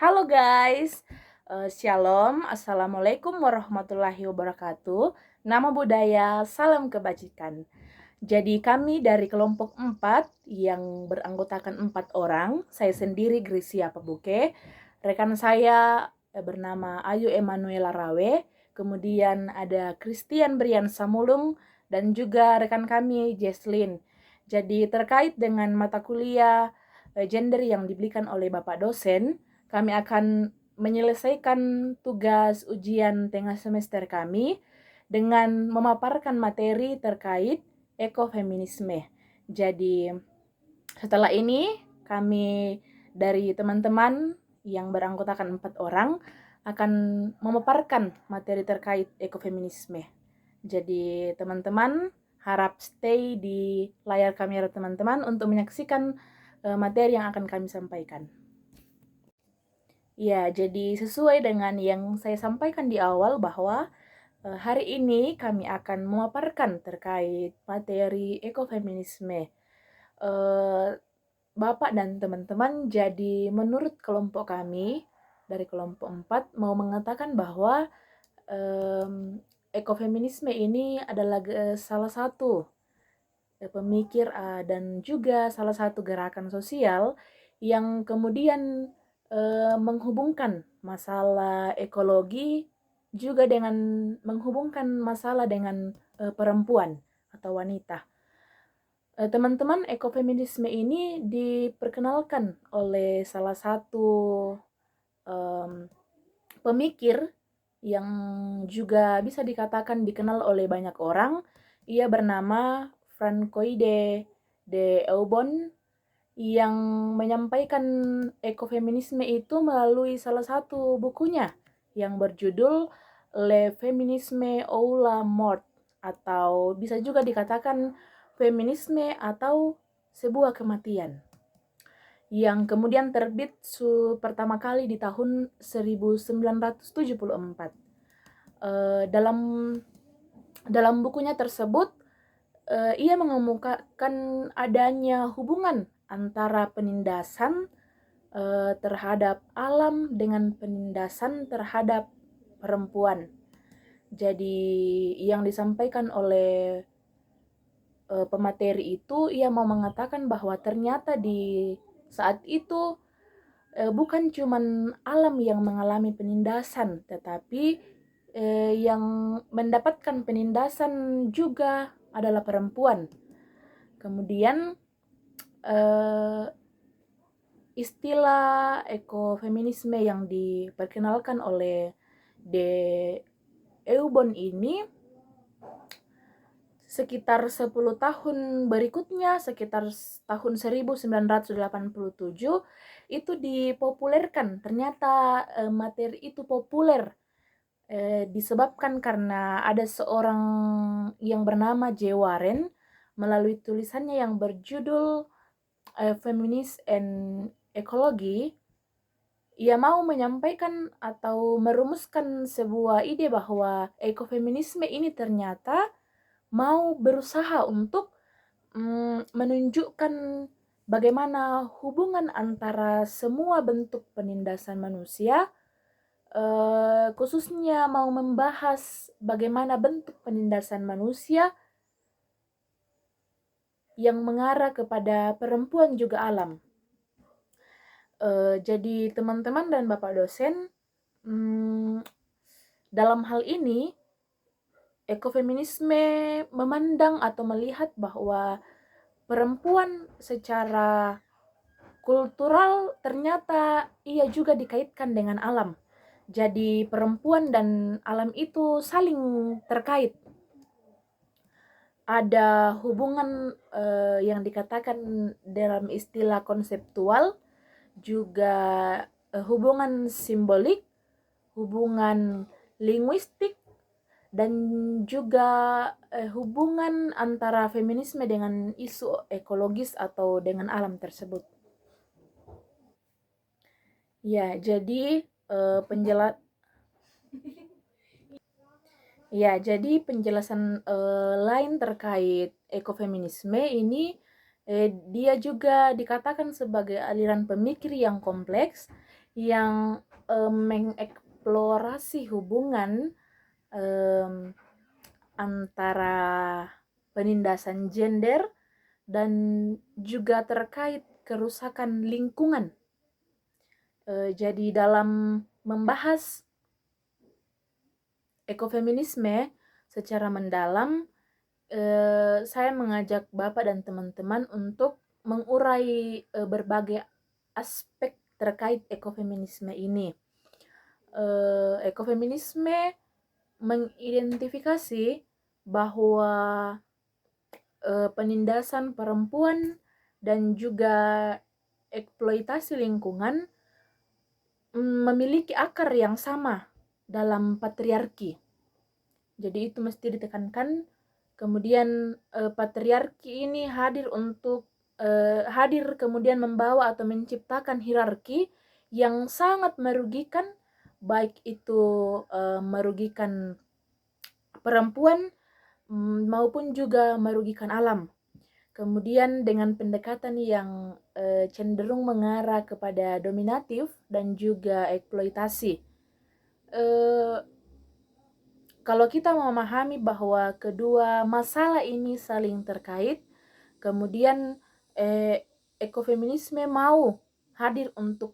Halo guys, Shalom, Assalamualaikum warahmatullahi wabarakatuh. Nama budaya, salam kebajikan. Jadi kami dari kelompok 4 yang beranggotakan 4 orang, saya sendiri Grisia Pabuke, rekan saya bernama Ayu Emanuela Rawe, kemudian ada Christian Brian Samulung, dan juga rekan kami Jesslyn. Jadi terkait dengan mata kuliah gender yang diberikan oleh Bapak dosen, kami akan menyelesaikan tugas ujian tengah semester kami dengan memaparkan materi terkait ekofeminisme. Jadi setelah ini kami dari teman-teman yang beranggotakan 4 orang akan memaparkan materi terkait ekofeminisme. Jadi teman-teman harap stay di layar kamera teman-teman untuk menyaksikan materi yang akan kami sampaikan. Ya, jadi sesuai dengan yang saya sampaikan di awal bahwa hari ini kami akan memaparkan terkait materi ekofeminisme. Bapak dan teman-teman, jadi menurut kelompok kami dari kelompok 4 mau mengatakan bahwa ekofeminisme ini adalah salah satu pemikir dan juga salah satu gerakan sosial yang kemudian menghubungkan masalah ekologi juga dengan menghubungkan masalah dengan perempuan atau wanita. Teman-teman, ekofeminisme ini diperkenalkan oleh salah satu pemikir yang juga bisa dikatakan dikenal oleh banyak orang. Ia bernama Francois de Eubon yang menyampaikan ekofeminisme itu melalui salah satu bukunya yang berjudul Le Feminisme ou la Mort, atau bisa juga dikatakan feminisme atau sebuah kematian, yang kemudian terbit pertama kali di tahun 1974. Dalam bukunya tersebut ia mengemukakan adanya hubungan antara penindasan terhadap alam dengan penindasan terhadap perempuan. Jadi yang disampaikan oleh pemateri itu, ia mau mengatakan bahwa ternyata di saat itu bukan cuman alam yang mengalami penindasan, tetapi yang mendapatkan penindasan juga adalah perempuan. Kemudian istilah ekofeminisme yang diperkenalkan oleh De Eubon ini sekitar 10 tahun berikutnya, sekitar tahun 1987, itu dipopulerkan. Ternyata materi itu populer disebabkan karena ada seorang yang bernama J. Warren melalui tulisannya yang berjudul Feminist and Ecology. Ia mau menyampaikan atau merumuskan sebuah ide bahwa ekofeminisme ini ternyata mau berusaha untuk menunjukkan bagaimana hubungan antara semua bentuk penindasan manusia, khususnya mau membahas bagaimana bentuk penindasan manusia yang mengarah kepada perempuan juga alam. Jadi teman-teman dan Bapak dosen, dalam hal ini ekofeminisme memandang atau melihat bahwa perempuan secara kultural ternyata ia juga dikaitkan dengan alam. Jadi perempuan dan alam itu saling terkait. Ada hubungan yang dikatakan dalam istilah konseptual, juga hubungan simbolik, hubungan linguistik, dan juga hubungan antara feminisme dengan isu ekologis atau dengan alam tersebut. Ya, jadi penjelasan lain terkait ekofeminisme ini dia juga dikatakan sebagai aliran pemikir yang kompleks yang mengeksplorasi hubungan antara penindasan gender dan juga terkait kerusakan lingkungan. Jadi dalam membahas ekofeminisme secara mendalam, saya mengajak Bapak dan teman-teman untuk mengurai berbagai aspek terkait ekofeminisme ini. Ekofeminisme mengidentifikasi bahwa penindasan perempuan dan juga eksploitasi lingkungan memiliki akar yang sama dalam patriarki. Jadi itu mesti ditekankan. Kemudian patriarki ini hadir kemudian membawa atau menciptakan hierarki yang sangat merugikan, baik itu merugikan perempuan maupun juga merugikan alam. Kemudian dengan pendekatan yang cenderung mengarah kepada dominatif dan juga eksploitasi. Kalau kita memahami bahwa kedua masalah ini saling terkait, kemudian ekofeminisme mau hadir untuk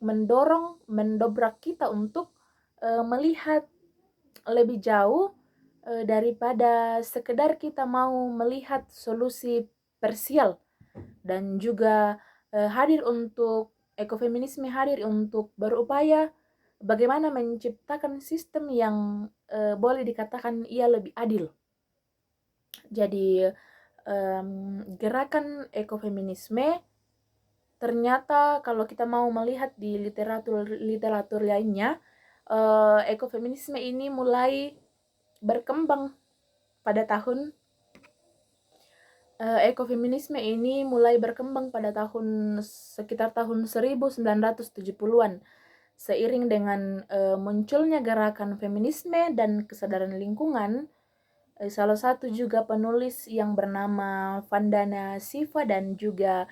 mendobrak kita untuk melihat lebih jauh daripada sekedar kita mau melihat solusi parsial, dan juga ekofeminisme hadir untuk berupaya bagaimana menciptakan sistem yang boleh dikatakan ia lebih adil. Jadi gerakan ekofeminisme ternyata kalau kita mau melihat di literatur lainnya, ekofeminisme ini mulai berkembang pada sekitar tahun 1970-an, seiring dengan munculnya gerakan feminisme dan kesadaran lingkungan. Salah satu juga penulis yang bernama Vandana Shiva dan juga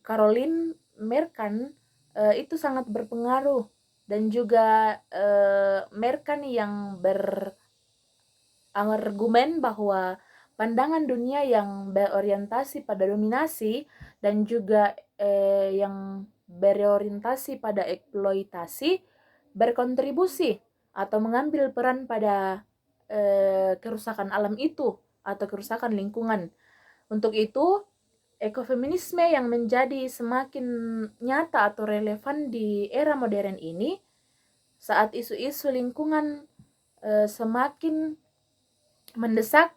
Caroline Merkan itu sangat berpengaruh, dan juga Merkan yang berargumen bahwa pandangan dunia yang berorientasi pada dominasi dan juga yang berorientasi pada eksploitasi berkontribusi atau mengambil peran pada kerusakan alam itu atau kerusakan lingkungan. Untuk itu, ekofeminisme yang menjadi semakin nyata atau relevan di era modern ini saat isu-isu lingkungan semakin mendesak.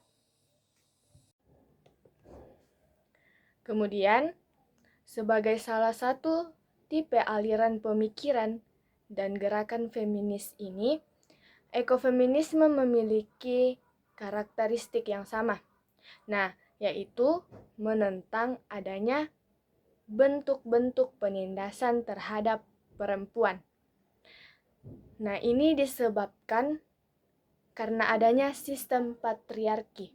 Kemudian, sebagai salah satu tipe aliran pemikiran dan gerakan feminis ini, ekofeminisme memiliki karakteristik yang sama. Nah, yaitu menentang adanya bentuk-bentuk penindasan terhadap perempuan. Nah, ini disebabkan karena adanya sistem patriarki.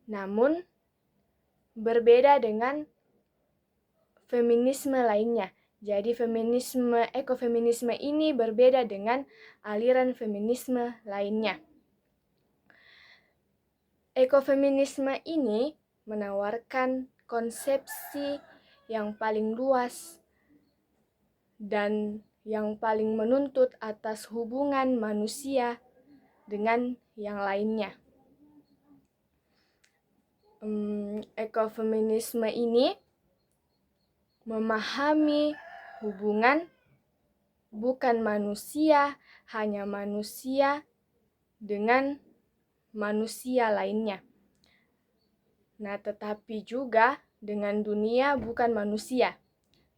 Namun, berbeda dengan feminisme lainnya. Jadi ekofeminisme ini berbeda dengan aliran feminisme lainnya. Ekofeminisme ini menawarkan konsepsi yang paling luas dan yang paling menuntut atas hubungan manusia dengan yang lainnya. Ekofeminisme ini memahami hubungan bukan manusia, hanya manusia dengan manusia lainnya. Nah, tetapi juga dengan dunia bukan manusia,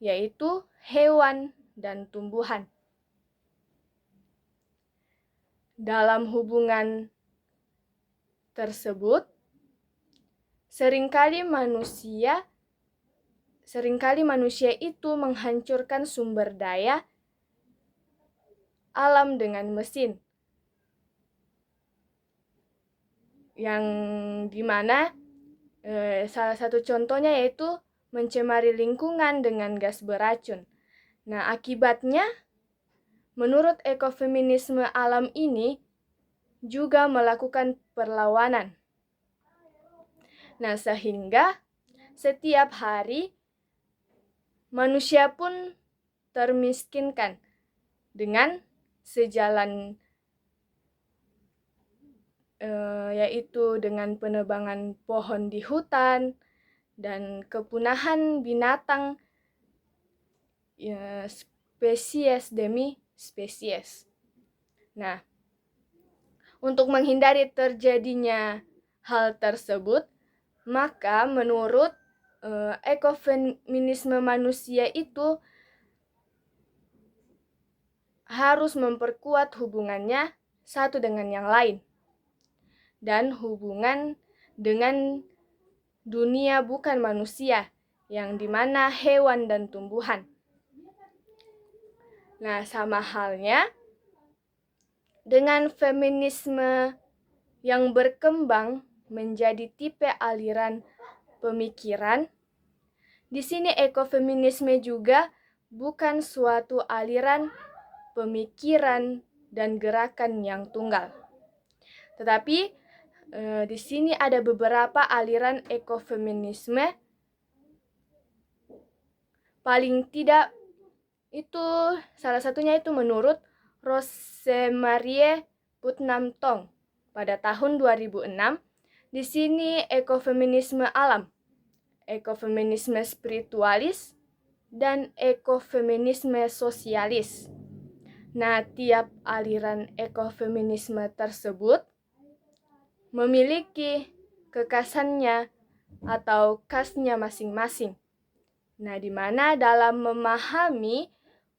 yaitu hewan dan tumbuhan. Dalam hubungan tersebut, seringkali manusia itu menghancurkan sumber daya alam dengan mesin, yang dimana salah satu contohnya yaitu mencemari lingkungan dengan gas beracun. Nah, akibatnya menurut ekofeminisme alam ini juga melakukan perlawanan. Nah, sehingga setiap hari manusia pun termiskinkan dengan sejalan yaitu dengan penebangan pohon di hutan dan kepunahan binatang spesies demi spesies. Nah, untuk menghindari terjadinya hal tersebut, maka menurut ekofeminisme manusia itu harus memperkuat hubungannya satu dengan yang lain dan hubungan dengan dunia bukan manusia, yang dimana hewan dan tumbuhan. Nah, sama halnya dengan feminisme yang berkembang menjadi tipe aliran pemikiran, di sini ekofeminisme juga bukan suatu aliran pemikiran dan gerakan yang tunggal. Tetapi di sini ada beberapa aliran ekofeminisme. Paling tidak itu salah satunya itu menurut Rosemarie Putnam Tong pada tahun 2006. Di sini ekofeminisme alam, ekofeminisme spiritualis, dan ekofeminisme sosialis. Nah, tiap aliran ekofeminisme tersebut memiliki kekhasannya atau khasnya masing-masing. Nah, di mana dalam memahami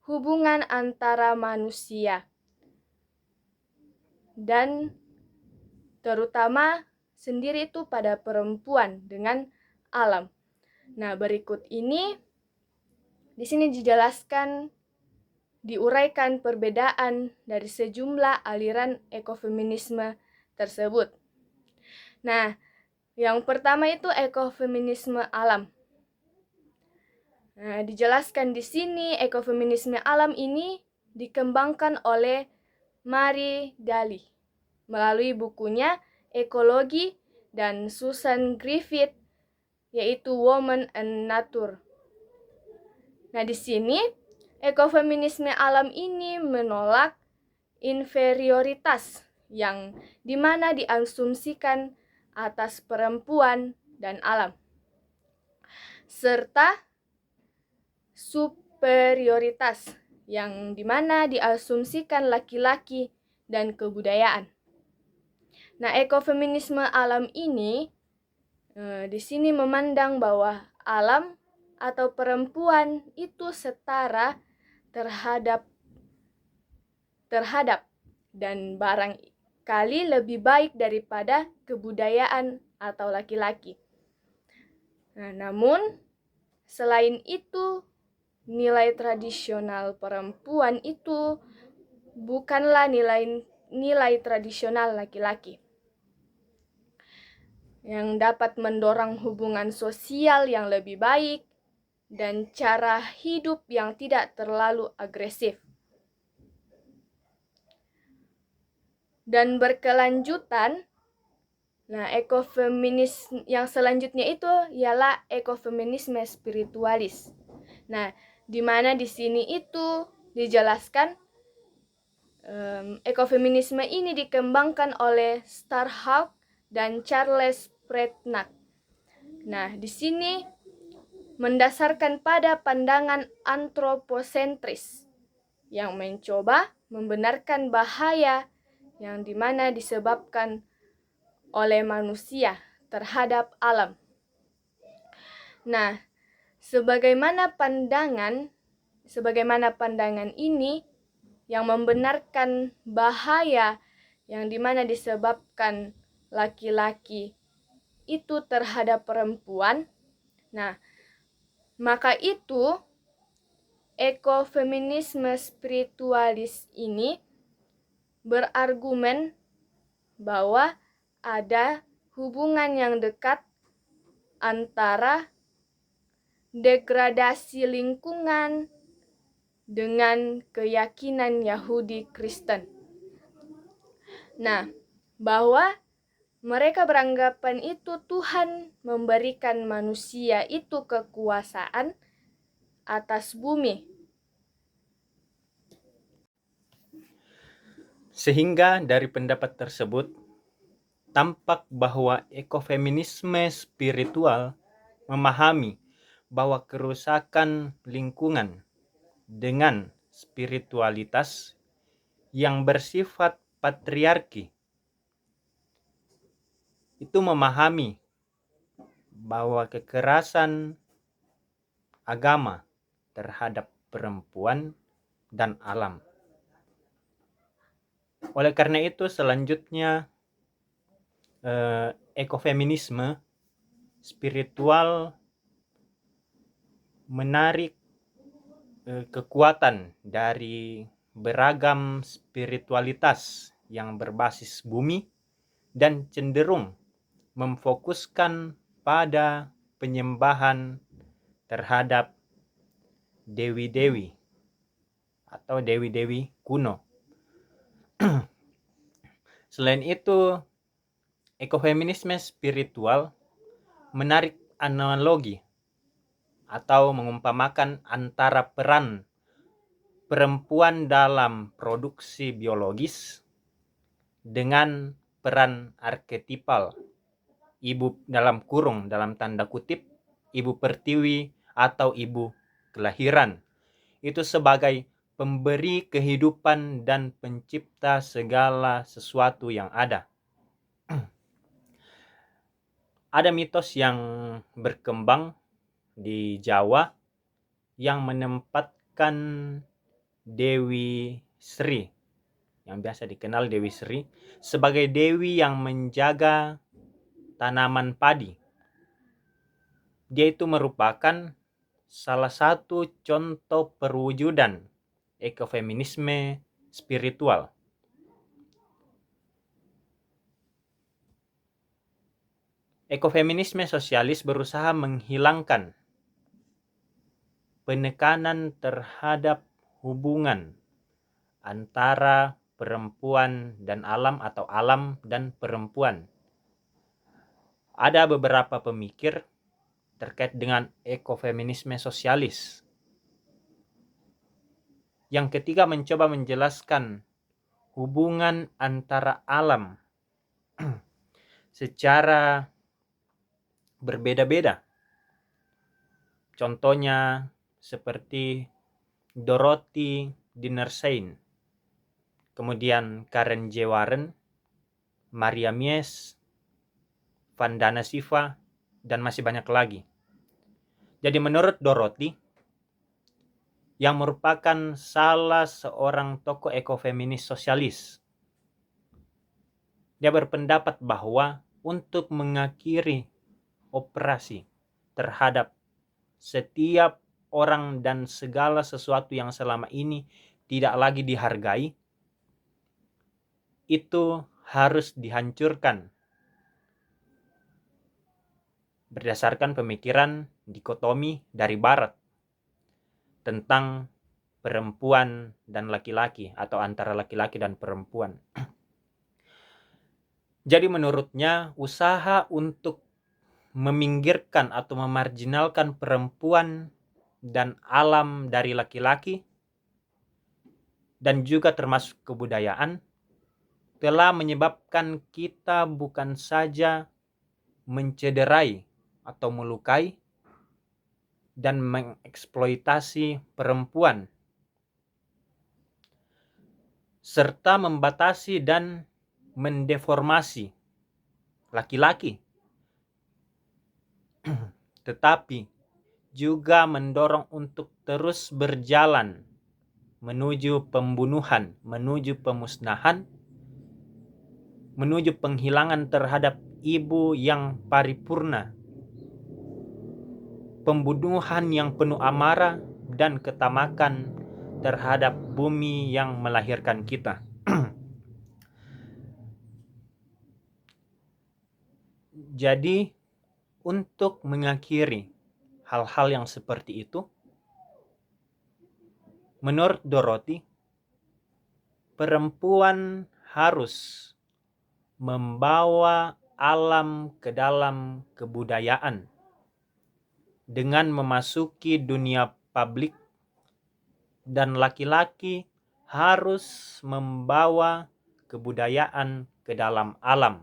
hubungan antara manusia dan terutama sendiri itu pada perempuan dengan alam. Nah, berikut ini di sini dijelaskan, diuraikan perbedaan dari sejumlah aliran ekofeminisme tersebut. Nah, yang pertama itu ekofeminisme alam. Nah, dijelaskan di sini ekofeminisme alam ini dikembangkan oleh Marie Daly melalui bukunya Ekologi dan Susan Griffith yaitu Woman and Nature. Nah, di sini ekofeminisme alam ini menolak inferioritas yang dimana diasumsikan atas perempuan dan alam, serta superioritas yang dimana diasumsikan laki-laki dan kebudayaan. Nah, ekofeminisme alam ini di sini memandang bahwa alam atau perempuan itu setara terhadap dan barangkali lebih baik daripada kebudayaan atau laki-laki. Nah, namun selain itu, nilai tradisional perempuan itu bukanlah nilai tradisional laki-laki yang dapat mendorong hubungan sosial yang lebih baik dan cara hidup yang tidak terlalu agresif dan berkelanjutan. Nah, ekofeminisme yang selanjutnya itu ialah ekofeminisme spiritualis. Nah, di mana di sini itu dijelaskan ekofeminisme ini dikembangkan oleh Starhawk dan Charles Pretnach. Nah, di sini mendasarkan pada pandangan antroposentris yang mencoba membenarkan bahaya yang dimana disebabkan oleh manusia terhadap alam. Nah, sebagaimana pandangan ini yang membenarkan bahaya yang dimana disebabkan laki-laki itu terhadap perempuan. Nah, maka itu ekofeminisme spiritualis ini berargumen bahwa ada hubungan yang dekat antara degradasi lingkungan dengan keyakinan Yahudi Kristen. Nah, bahwa mereka beranggapan itu Tuhan memberikan manusia itu kekuasaan atas bumi. Sehingga dari pendapat tersebut, tampak bahwa ekofeminisme spiritual memahami bahwa kerusakan lingkungan dengan spiritualitas yang bersifat patriarki itu memahami bahwa kekerasan agama terhadap perempuan dan alam. Oleh karena itu selanjutnya ekofeminisme spiritual menarik kekuatan dari beragam spiritualitas yang berbasis bumi dan cenderung memfokuskan pada penyembahan terhadap dewi-dewi atau dewi-dewi kuno. Selain itu, ekofeminisme spiritual menarik analogi atau mengumpamakan antara peran perempuan dalam produksi biologis dengan peran arketipal ibu dalam kurung dalam tanda kutip ibu pertiwi atau ibu kelahiran itu sebagai pemberi kehidupan dan pencipta segala sesuatu yang ada. Ada mitos yang berkembang di Jawa yang menempatkan Dewi Sri, yang biasa dikenal Dewi Sri, sebagai dewi yang menjaga tanaman padi. Dia itu merupakan salah satu contoh perwujudan ekofeminisme spiritual. Ekofeminisme sosialis berusaha menghilangkan penekanan terhadap hubungan antara perempuan dan alam atau alam dan perempuan. Ada beberapa pemikir terkait dengan ekofeminisme sosialis. Yang ketiga mencoba menjelaskan hubungan antara alam secara berbeda-beda. Contohnya seperti Dorothy Dinnerstein, kemudian Karen J. Warren, Maria Mies, Vandana Shiva, dan masih banyak lagi. Jadi menurut Dorothy, yang merupakan salah seorang tokoh ekofeminis sosialis, dia berpendapat bahwa untuk mengakhiri operasi terhadap setiap orang dan segala sesuatu yang selama ini tidak lagi dihargai, itu harus dihancurkan berdasarkan pemikiran dikotomi dari Barat tentang perempuan dan laki-laki atau antara laki-laki dan perempuan. Jadi menurutnya usaha untuk meminggirkan atau memarginalkan perempuan dan alam dari laki-laki dan juga termasuk kebudayaan telah menyebabkan kita bukan saja mencederai atau melukai dan mengeksploitasi perempuan serta membatasi dan mendeformasi laki-laki, tetapi juga mendorong untuk terus berjalan menuju pembunuhan, menuju pemusnahan, menuju penghilangan terhadap ibu yang paripurna, pembunuhan yang penuh amarah dan ketamakan terhadap bumi yang melahirkan kita. Jadi untuk mengakhiri hal-hal yang seperti itu, Menurut Dorothy, perempuan harus membawa alam ke dalam kebudayaan dengan memasuki dunia publik, dan laki-laki harus membawa kebudayaan ke dalam alam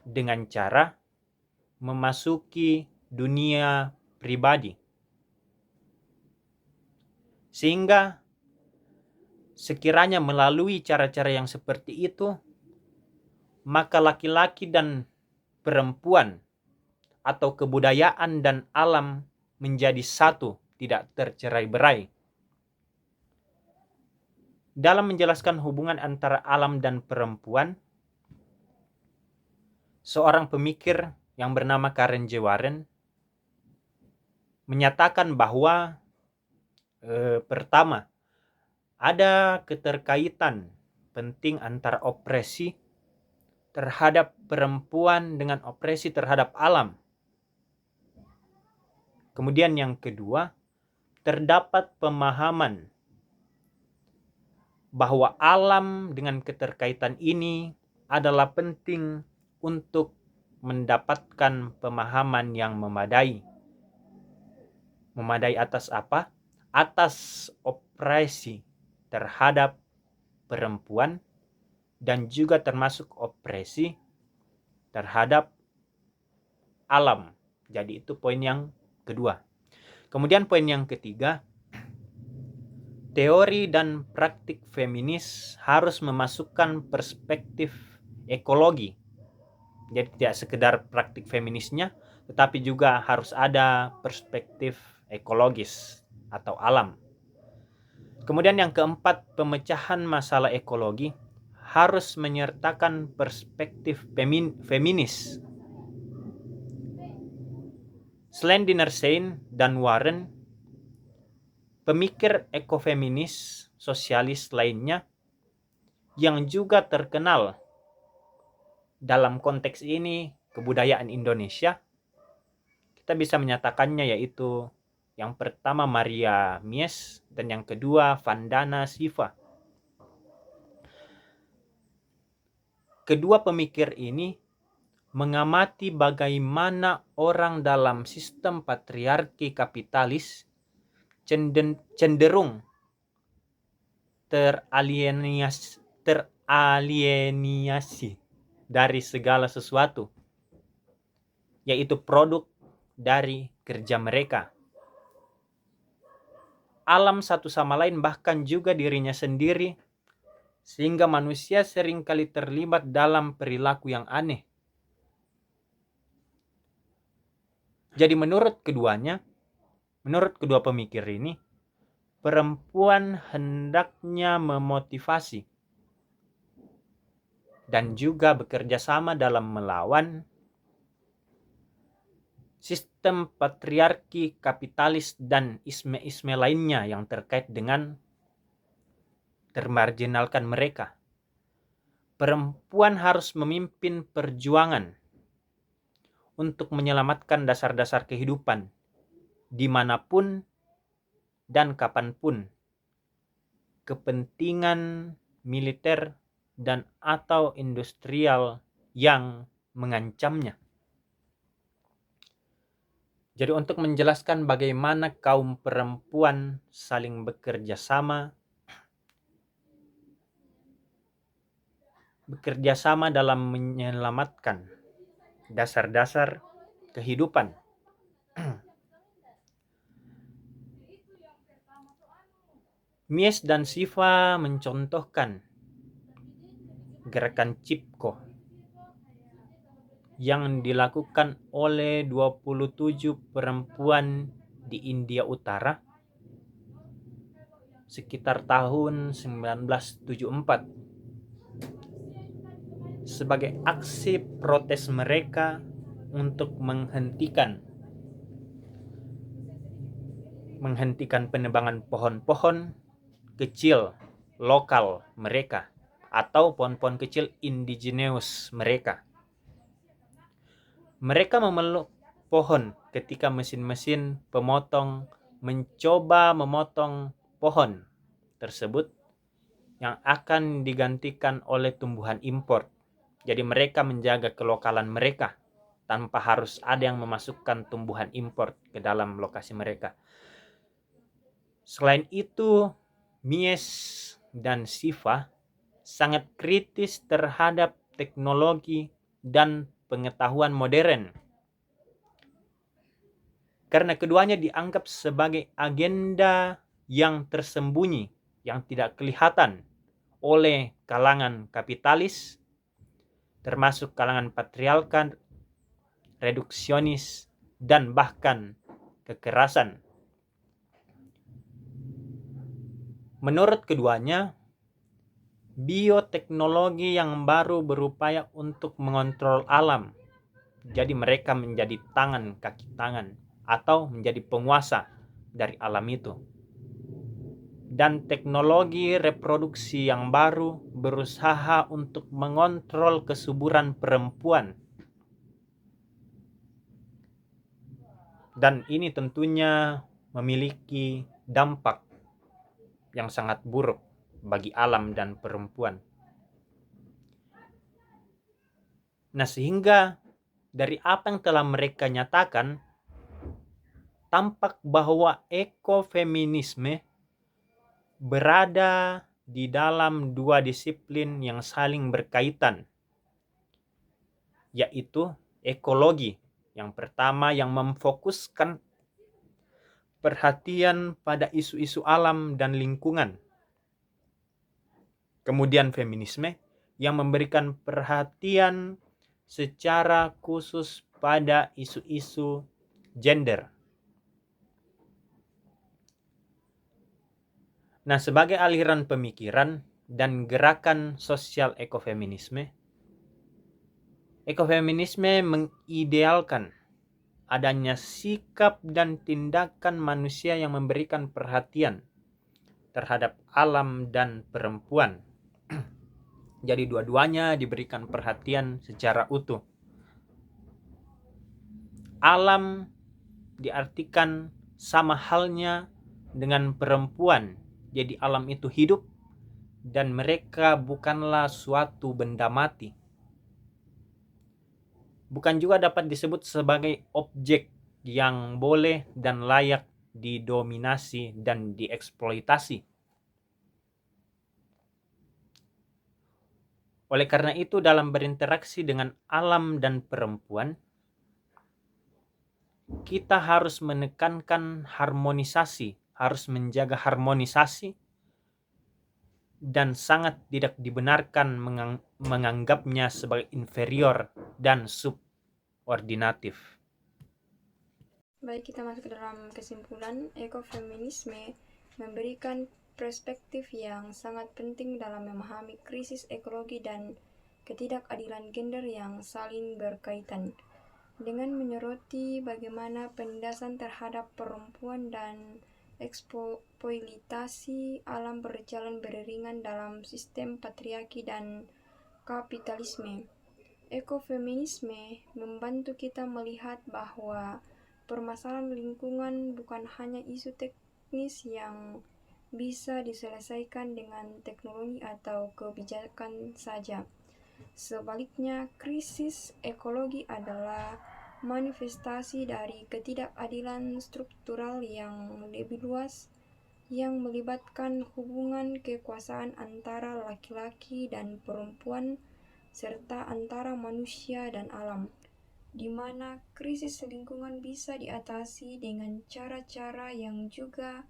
dengan cara memasuki dunia pribadi. Sehingga sekiranya melalui cara-cara yang seperti itu, maka laki-laki dan perempuan atau kebudayaan dan alam menjadi satu, tidak tercerai-berai. Dalam menjelaskan hubungan antara alam dan perempuan, seorang pemikir yang bernama Karen J. Warren menyatakan bahwa pertama, ada keterkaitan penting antara opresi terhadap perempuan dengan opresi terhadap alam. Kemudian yang kedua, terdapat pemahaman bahwa alam dengan keterkaitan ini adalah penting untuk mendapatkan pemahaman yang memadai. Memadai atas apa? Atas opresi terhadap perempuan dan juga termasuk opresi terhadap alam. Jadi itu poin yang kedua. Kemudian poin yang ketiga, teori dan praktik feminis harus memasukkan perspektif ekologi. Jadi tidak sekedar praktik feminisnya, tetapi juga harus ada perspektif ekologis atau alam. Kemudian yang keempat, pemecahan masalah ekologi harus menyertakan perspektif feminis. Selain Dinnerstein dan Warren, pemikir ekofeminis sosialis lainnya yang juga terkenal dalam konteks ini kebudayaan Indonesia, kita bisa menyatakannya yaitu yang pertama Maria Mies dan yang kedua Vandana Shiva. Kedua pemikir ini mengamati bagaimana orang dalam sistem patriarki kapitalis cenderung teralienasi dari segala sesuatu, yaitu produk dari kerja mereka. Alam satu sama lain, bahkan juga dirinya sendiri, sehingga manusia seringkali terlibat dalam perilaku yang aneh. Jadi menurut kedua pemikir ini, perempuan hendaknya memotivasi dan juga bekerja sama dalam melawan sistem patriarki kapitalis dan isme-isme lainnya yang terkait dengan termarginalkan mereka. Perempuan harus memimpin perjuangan untuk menyelamatkan dasar-dasar kehidupan dimanapun dan kapanpun. Kepentingan militer dan atau industrial yang mengancamnya. Jadi untuk menjelaskan bagaimana kaum perempuan saling bekerja sama dalam menyelamatkan dasar-dasar kehidupan. Mies dan Shiva mencontohkan gerakan Chipko yang dilakukan oleh 27 perempuan di India Utara sekitar tahun 1974 sebagai aksi protes mereka untuk menghentikan penebangan pohon-pohon kecil lokal mereka atau pohon-pohon kecil indigenous mereka. Mereka memeluk pohon ketika mesin-mesin pemotong mencoba memotong pohon tersebut yang akan digantikan oleh tumbuhan impor. Jadi mereka menjaga kelokalan mereka tanpa harus ada yang memasukkan tumbuhan impor ke dalam lokasi mereka. Selain itu, Mies dan Siva sangat kritis terhadap teknologi dan pengetahuan modern, karena keduanya dianggap sebagai agenda yang tersembunyi, yang tidak kelihatan oleh kalangan kapitalis, termasuk kalangan patriarkal, reduksionis, dan bahkan kekerasan. Menurut keduanya, bioteknologi yang baru berupaya untuk mengontrol alam. Jadi mereka menjadi tangan, kaki tangan, atau menjadi penguasa dari alam itu. Dan teknologi reproduksi yang baru berusaha untuk mengontrol kesuburan perempuan. Dan ini tentunya memiliki dampak yang sangat buruk bagi alam dan perempuan. Nah, sehingga dari apa yang telah mereka nyatakan, tampak bahwa ekofeminisme berada di dalam dua disiplin yang saling berkaitan, yaitu ekologi. Yang pertama yang memfokuskan perhatian pada isu-isu alam dan lingkungan. Kemudian feminisme yang memberikan perhatian secara khusus pada isu-isu gender. Nah, sebagai aliran pemikiran dan gerakan sosial ekofeminisme mengidealkan adanya sikap dan tindakan manusia yang memberikan perhatian terhadap alam dan perempuan. Jadi dua-duanya diberikan perhatian secara utuh. Alam diartikan sama halnya dengan perempuan. Jadi alam itu hidup dan mereka bukanlah suatu benda mati. Bukan juga dapat disebut sebagai objek yang boleh dan layak didominasi dan dieksploitasi. Oleh karena itu, dalam berinteraksi dengan alam dan perempuan, kita harus menekankan harmonisasi, harus menjaga harmonisasi, dan sangat tidak dibenarkan menganggapnya sebagai inferior dan subordinatif. Baik, kita masuk ke dalam kesimpulan. Ekofeminisme memberikan perspektif yang sangat penting dalam memahami krisis ekologi dan ketidakadilan gender yang saling berkaitan, dengan menyoroti bagaimana penindasan terhadap perempuan dan eksploitasi alam berjalan beriringan dalam sistem patriarki dan kapitalisme. Ekofeminisme membantu kita melihat bahwa permasalahan lingkungan bukan hanya isu teknis yang bisa diselesaikan dengan teknologi atau kebijakan saja. Sebaliknya, krisis ekologi adalah manifestasi dari ketidakadilan struktural yang lebih luas, yang melibatkan hubungan kekuasaan antara laki-laki dan perempuan, serta antara manusia dan alam, di mana krisis lingkungan bisa diatasi dengan cara-cara yang juga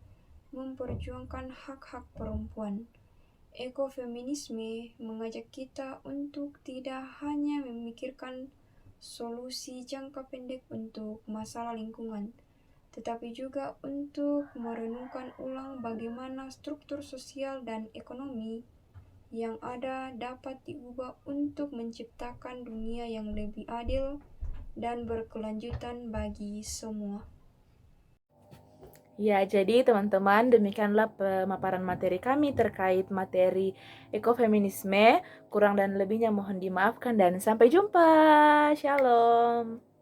memperjuangkan hak-hak perempuan. Ekofeminisme mengajak kita untuk tidak hanya memikirkan solusi jangka pendek untuk masalah lingkungan, tetapi juga untuk merenungkan ulang bagaimana struktur sosial dan ekonomi yang ada dapat diubah untuk menciptakan dunia yang lebih adil dan berkelanjutan bagi semua. Ya, jadi teman-teman, demikianlah pemaparan materi kami terkait materi ekofeminisme. Kurang dan lebihnya mohon dimaafkan dan sampai jumpa. Shalom.